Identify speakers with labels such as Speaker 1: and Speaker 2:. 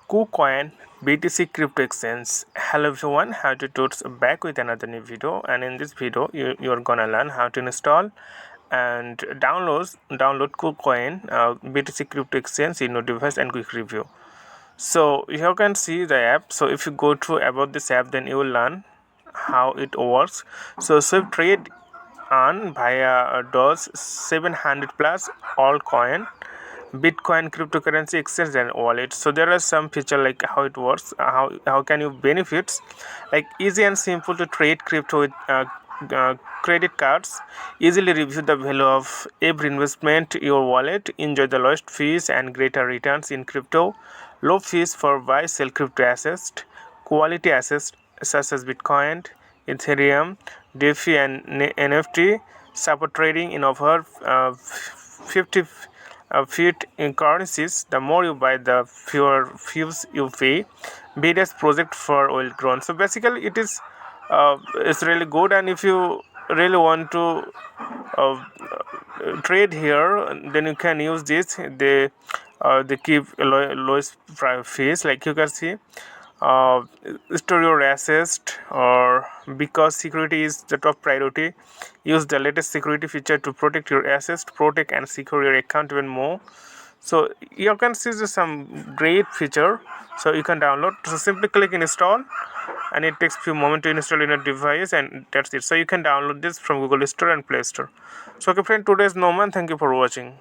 Speaker 1: KuCoin BTC crypto exchange. Hello everyone, how to totes back with another new video, and in this video you're gonna learn how to install and download KuCoin BTC crypto exchange in your device and quick review. So you can see the app. So if you go through about this app, then you will learn how it works. So swift trade on via DOS 700 plus altcoin Bitcoin cryptocurrency exchange and wallet. So there are some feature like how it works, how can you benefits, like easy and simple to trade crypto with credit cards, easily review the value of every investment your wallet, enjoy the lowest fees and greater returns in crypto, low fees for buy sell crypto assets, quality assets such as Bitcoin, Ethereum, DeFi and NFT, support trading in over 50 fiat in currencies. The more you buy, the fewer fees you pay. Various project for oil grown. So basically, it's really good. And if you really want to trade here, then you can use this. They keep lowest fees, like you can see. Uh, Store your assets, or because security is the top priority, use the latest security feature to protect your assets, protect and secure your account even more. So you can see some great feature, so you can download. So simply click install, and it takes few moments to install in a device, and that's it. So you can download this from Google Store and Play Store. So okay friend, today's Norman, thank you for watching.